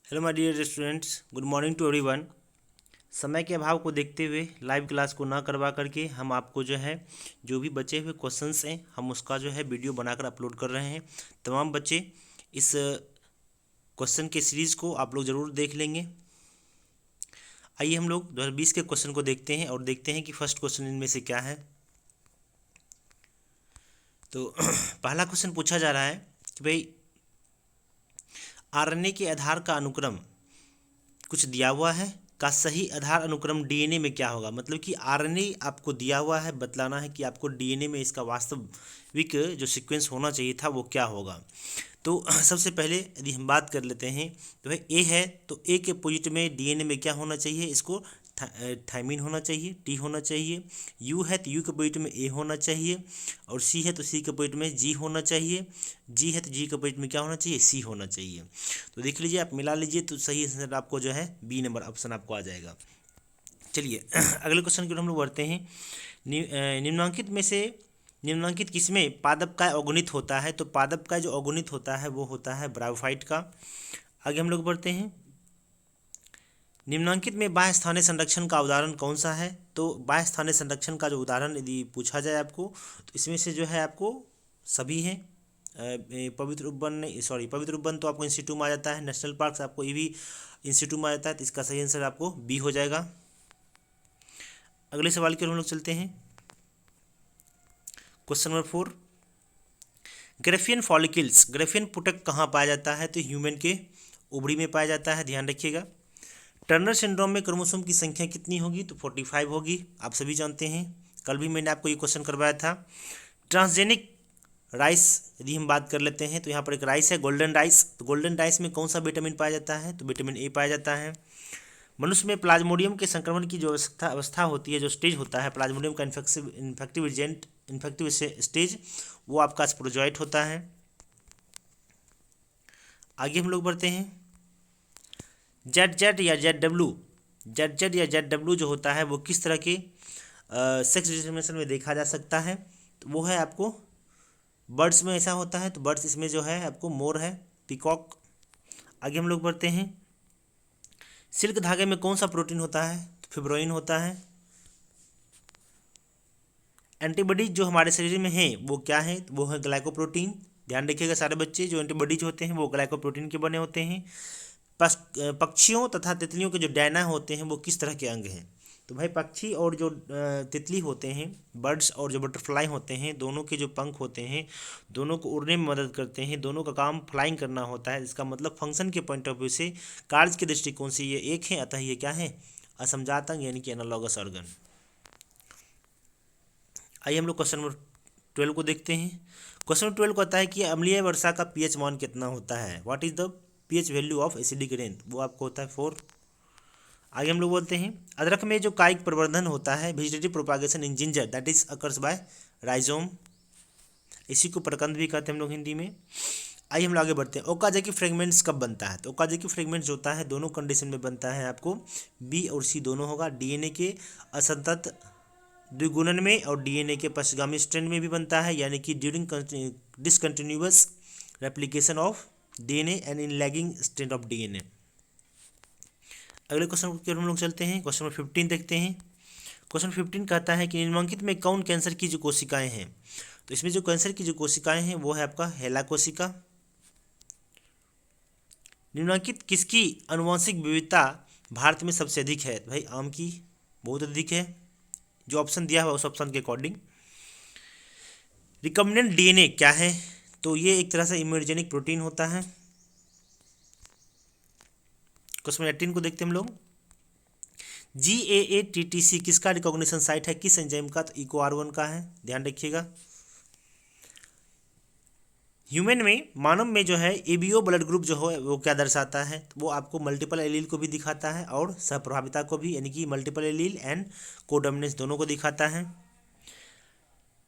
Hello my dear students, good morning to everyone. समय के अभाव को देखते हुए लाइव क्लास को ना करवा करके हम आपको जो है जो भी बचे हुए क्वेश्चंस हैं हम उसका जो है वीडियो बनाकर अपलोड कर रहे हैं। तमाम बच्चे इस क्वेश्चन के सीरीज़ को आप लोग ज़रूर देख लेंगे। आइए हम लोग 2020 के क्वेश्चन को देखते हैं और देखते हैं कि फर्स्ट क्वेश्चन इनमें से क्या है। तो पहला क्वेश्चन पूछा जा रहा है कि भाई आरएनए के आधार का अनुक्रम कुछ दिया हुआ है का सही आधार अनुक्रम डीएनए में क्या होगा। मतलब कि आरएनए आपको दिया हुआ है, बतलाना है कि आपको डीएनए में इसका वास्तविक जो सीक्वेंस होना चाहिए था वो क्या होगा। तो सबसे पहले यदि हम बात कर लेते हैं तो भाई ए है, तो ए के अपोजिट में डीएनए में क्या होना चाहिए, इसको थायमिन होना चाहिए, टी होना चाहिए। यू है तो यू के अपोजिट में ए होना चाहिए, और सी है तो सी के अपोजिट में जी होना चाहिए। जी है तो जी के अपोजिट में क्या होना चाहिए, सी होना चाहिए। तो देख लीजिए, आप मिला लीजिए तो सही आंसर आपको जो है बी नंबर ऑप्शन आपको आ जाएगा। चलिए अगले क्वेश्चन की ओर हम लोग बढ़ते हैं। निम्नांकित में से निम्नांकित किसमें पादप का अवगुणित होता है। तो पादप का जो अवगुणित होता है वो होता है ब्रायोफाइट का। आगे हम लोग बढ़ते हैं। निम्नांकित में बाह्य स्थानीय संरक्षण का उदाहरण कौन सा है। तो बाह्य स्थानीय संरक्षण का जो उदाहरण यदि पूछा जाए आपको तो इसमें से जो है आपको सभी हैं। पवित्र उपवन, सॉरी पवित्र उपवन तो आपको इंस्टीट्यूट में आ जाता है। नेशनल पार्क आपको ये भी इंस्टीट्यूट में आ जाता है, तो इसका सही आंसर आपको बी हो जाएगा। अगले सवाल की ओर हम लोग चलते हैं। Question number 4, Graafian follicles, Graafian पुटक कहाँ पाया जाता है। तो ह्यूमन के ओवरी में पाया जाता है, ध्यान रखिएगा। टर्नर सिंड्रोम में क्रोमोसोम की संख्या कितनी होगी। तो 45 होगी, आप सभी जानते हैं, कल भी मैंने आपको ये क्वेश्चन करवाया था। ट्रांसजेनिक राइस यदि हम बात कर लेते हैं तो यहाँ पर एक राइस है, गोल्डन राइस। तो गोल्डन राइस में कौन सा विटामिन पाया जाता है। तो विटामिन ए पाया जाता है। मनुष्य में प्लाज्मोडियम के संक्रमण की जो अवस्था होती है, जो स्टेज होता है प्लाज्मोडियम का इन्फेक्टिव एजेंट, इन्फेक्टिव स्टेज, वो आपका स्पोरोजॉइट होता है। आगे हम लोग बढ़ते हैं। जेड जेड या जेड डब्ल्यू, जेड जेड या जेड डब्ल्यू जो होता है वो किस तरह के सेक्स डिस्क्रिमिनेशन में देखा जा सकता है। तो वो है आपको बर्ड्स में ऐसा होता है। तो बर्ड्स इसमें जो है आपको मोर है, पीकॉक। आगे हम लोग बढ़ते हैं। सिल्क धागे में कौन सा प्रोटीन होता है। तो फिब्रोइन होता है। एंटीबॉडीज जो हमारे शरीर में है वो क्या है। तो वो है ग्लाइकोप्रोटीन। ध्यान रखिएगा सारे बच्चे, जो एंटीबॉडीज होते हैं वो ग्लाइकोप्रोटीन के बने होते हैं। पक्षियों तथा तितलियों के जो डैना होते हैं वो किस तरह के अंग हैं। तो भाई पक्षी और जो तितली होते हैं, बर्ड्स और जो बटरफ्लाई होते हैं, दोनों के जो पंख होते हैं दोनों को उड़ने में मदद करते हैं। दोनों का काम फ्लाइंग करना होता है। इसका मतलब फंक्शन के पॉइंट ऑफ व्यू से, कार्य के दृष्टिकोण से ये एक है, अतः ये क्या है, असमजात अंग यानी कि एनालॉगस ऑर्गन। आइए हम लोग क्वेश्चन नंबर 12 को देखते हैं। क्वेश्चन नंबर 12 कहता है कि अम्लीय वर्षा का पीएच मान कितना होता है। What is the pH value of acidic rain. वो आपको होता है 4। आगे हम लोग बोलते हैं अदरक में जो कायिक प्रवर्धन होता है, vegetative propagation in ginger, that is occurs by rhizome. इसी को प्रकंद भी कहते हैं हम लोग हिंदी में। आइए हम लोग आगे बढ़ते हैं। ओकाजाकी फ्रेगमेंट्स कब बनता है। तो ओकाजाकी फ्रेगमेंट्स होता है दोनों कंडीशन में बनता है, आपको बी और सी दोनों होगा। डीएनए के असंतत द्विगुणन में और डीएनए के पश्चगामी स्ट्रैंड में भी बनता है, यानी कि during discontinuous replication of DNA and in lagging strand of DNA. अगले क्वेश्चन की ओर हम लोग चलते हैं। क्वेश्चन नंबर 15 देखते हैं। क्वेश्चन 15 कहता है कि निम्नांकित में कौन कैंसर की जो कोशिकाएं हैं। तो इसमें जो कैंसर की जो कोशिकाएं हैं वो है आपका हेला कोशिका। निम्नांकित किसकी आनुवंशिक विविधता भारत में सबसे अधिक है। तो भाई आम की बहुत अधिक है, जो ऑप्शन दिया हुआ उस ऑप्शन के अकॉर्डिंग। रिकम्बिनेंट डीएनए क्या है। तो ये एक तरह से इम्यूनोजेनिक प्रोटीन होता है। क्वेश्चन 18 को देखते हैं हम लोग। GAATTC किसका रिकॉग्निशन साइट है, किस एंजाइम का। तो EcoR1 का है, ध्यान रखिएगा। ह्यूमन में, मानव में जो है एबीओ ब्लड ग्रुप जो है वो क्या दर्शाता है। तो वो आपको मल्टीपल एलील को भी दिखाता है और सहप्रभाविता को भी, यानी कि मल्टीपल एलील एंड कोडोमिनेंस दोनों को दिखाता है।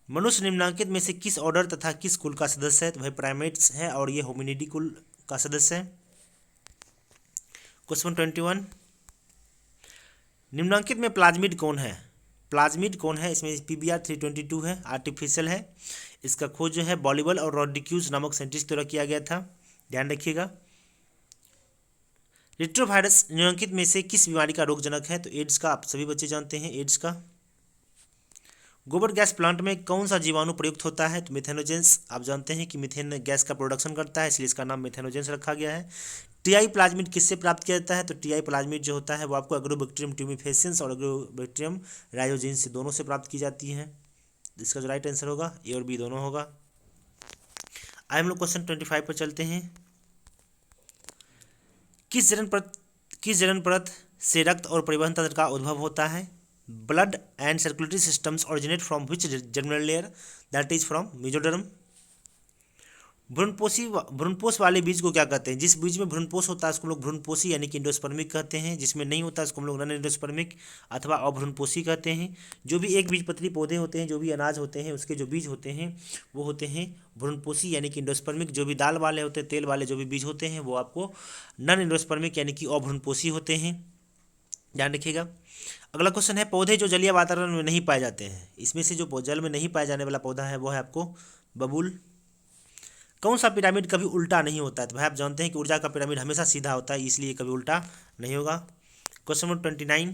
मनुष्य निम्नांकित में से किस ऑर्डर तथा किस कुल का सदस्य है। तो भाई प्राइमेट्स है और ये होमिनिडी कुल का सदस्य है। क्वेश्चन 21, निम्नांकित में प्लाज्मिड कौन है। प्लाज्मिड कौन है, इसमें PBR 322 है, आर्टिफिशियल है। इसका खोज जो है बॉलीवल और रॉड्रिग्यूज नामक साइंटिस्ट द्वारा किया गया था, ध्यान रखिएगा। रेट्रोवायरस निम्नलिखित में से किस बीमारी का रोगजनक है? तो एड्स का, आप सभी बच्चे जानते हैं एड्स का। गोबर गैस प्लांट में कौन सा जीवाणु प्रयुक्त होता है? तो मिथेनोजेंस, आप जानते हैं कि मीथेन गैस का प्रोडक्शन करता है, इसलिए इसका नाम मिथेनोजेंस रखा गया है। टीआई प्लाज्मिड किससे प्राप्त किया जाता है? तो टीआई प्लाज्मिड जो होता है वो आपको एग्रोबैक्टीरियम ट्यूमिफेसियंस और एग्रोबैक्टीरियम राइजोजिन्स से दोनों से प्राप्त की जाती है। इसका जो राइट आंसर होगा ए और बी दोनों होगा। आइए हम लोग क्वेश्चन 25 पर चलते हैं। किस जलन परत से रक्त और परिवहन तंत्र का उद्भव होता है? Blood and circulatory systems originate from which germinal layer? That is from mesoderm. भ्रूणपोष वाले बीज को क्या कहते हैं? जिस बीज में भ्रूणपोष होता है उसको हम लोग भ्रूणपोषी यानी कि एंडोस्पर्मिक कहते हैं। जिसमें नहीं होता है उसको हम लोग नॉन एंडोस्पर्मिक अथवा अभ्रूणपोषी कहते हैं। जो भी एक बीजपत्री पौधे होते हैं, जो भी अनाज होते हैं, उसके जो बीज होते हैं वो होते हैं भ्रूणपोषी यानी कि एंडोस्पर्मिक। जो भी दाल वाले होते हैं, तेल वाले जो भी बीज होते हैं वो आपको नॉन एंडोस्पर्मिक यानी कि अभ्रूणपोषी होते हैं, ध्यान रखिएगा। अगला क्वेश्चन है, पौधे जो जलीय वातावरण में नहीं पाए जाते हैं, इसमें से जो जल में नहीं पाया जाने वाला पौधा है वो है आपको बबूल। कौन सा पिरामिड कभी उल्टा नहीं होता है? तो भाई आप जानते हैं कि ऊर्जा का पिरामिड हमेशा सीधा होता है, इसलिए कभी उल्टा नहीं होगा। Question number 29,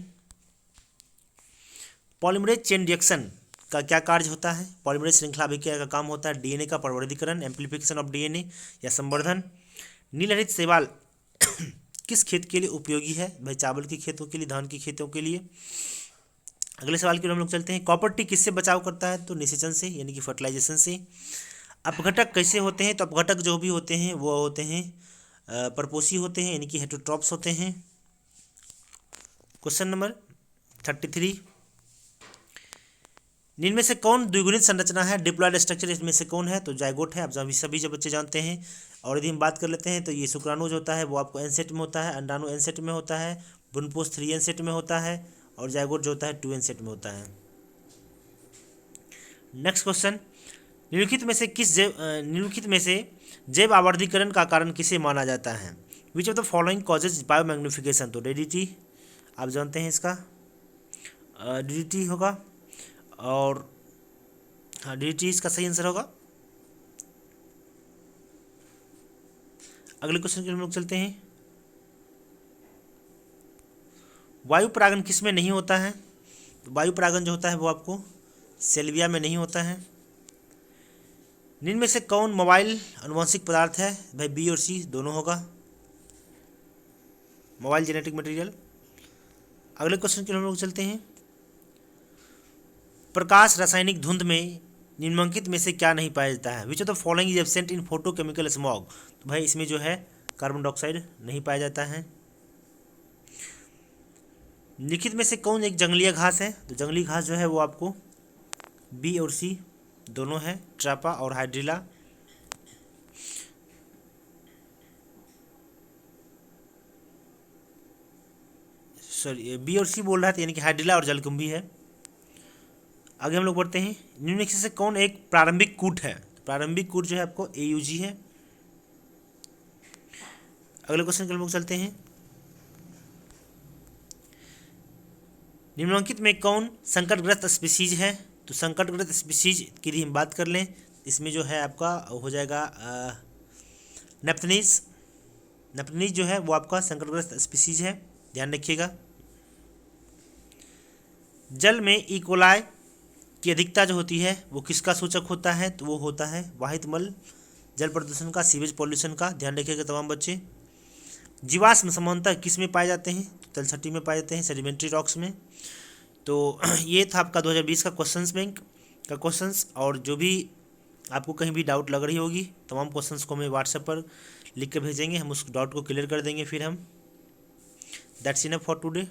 polymerase chain reaction का क्या कार्य होता है? पॉलीमरेज श्रृंखला अभिक्रिया का काम होता है डीएनए का प्रवर्धीकरण, एम्प्लीफिकेशन ऑफ डीएनए या संवर्धन। नीलहरित शैवाल किस खेत के लिए उपयोगी है? भाई चावल की खेतों के लिए, धान की खेतों के लिए। अगले सवाल की ओर हम लोग चलते हैं। कॉपर टी किससे बचाव करता है? तो निषेचन से यानी कि फर्टिलाइजेशन से। अपघटक कैसे होते हैं? तो अपघटक जो भी होते हैं वो होते हैं परपोषी होते हैं यानी कि हेटेरोट्रॉप्स होते हैं। क्वेश्चन नंबर 33, इनमें से कौन द्विगुणित संरचना है? डिप्लॉयड स्ट्रक्चर इसमें से कौन है? तो जाइगोट है, आप सभी जो बच्चे जानते हैं। और यदि हम बात कर लेते हैं तो ये शुक्राणु जो होता है वो आपको एनसेट में होता है, अंडाणु एनसेट में होता है, भ्रूणपोष 3 एनसेट में होता है और जाइगोट जो होता है 2 एनसेट में होता है। नेक्स्ट क्वेश्चन, निम्नलिखित में से जैव आवर्धीकरण का कारण किसे माना जाता है? Which of the following causes biomagnification? तो डीडीटी, आप जानते हैं इसका डीडीटी होगा और हाँ डीडीटी इसका सही आंसर होगा। अगले क्वेश्चन की हम लोग चलते हैं। वायु परागण किस में नहीं होता है? तो वायु परागण जो होता है वो आपको सेल्विया में नहीं होता है। निम्न में से कौन मोबाइल आनुवंशिक पदार्थ है? भाई बी और सी दोनों होगा, मोबाइल जेनेटिक मटेरियल। अगले क्वेश्चन की हम लोग चलते हैं। प्रकाश रासायनिक धुंध में निम्नलिखित में से क्या नहीं पाया जाता है? Which of the following is absent in photochemical smog? तो भाई इसमें जो है कार्बन डाइऑक्साइड नहीं पाया जाता है। निम्नलिखित में से कौन एक जंगली घास है? तो जंगली घास जो है वो आपको बी और सी दोनों है, ट्रापा और हाइड्रिला। सॉरी बी और सी बोल रहा था यानी कि हाइड्रिला और जलकुंभी है। आगे हम लोग बढ़ते हैं। निम्नलिखित से कौन एक प्रारंभिक कूट है? प्रारंभिक कूट जो है आपको एयूजी है। अगले क्वेश्चन के हम लोग चलते हैं। निम्नलिखित में कौन संकटग्रस्त स्पीसीज है? तो संकटग्रस्त स्पीसीज की यदि हम बात कर लें, इसमें जो है आपका हो जाएगा नेप्थनीज। नेप्थनीज जो है वो आपका संकटग्रस्त स्पीसीज है, ध्यान रखिएगा। जल में इकोलाई की अधिकता जो होती है वो किसका सूचक होता है? तो वो होता है वाहित मल जल प्रदूषण का, सीवेज पॉल्यूशन का, ध्यान रखिएगा तमाम बच्चे। जीवाश्म सामान्यतः किस में पाए जाते हैं? तलछटी में पाए जाते हैं, सेडिमेंट्री रॉक्स में। तो ये था आपका 2020 का क्वेश्चंस बैंक का क्वेश्चंस। और जो भी आपको कहीं भी डाउट लग रही होगी तमाम क्वेश्चंस को हमें व्हाट्सएप पर लिख कर भेजेंगे, हम उस डाउट को क्लियर कर देंगे। फिर हम दैट्स इनफ फॉर टुडे।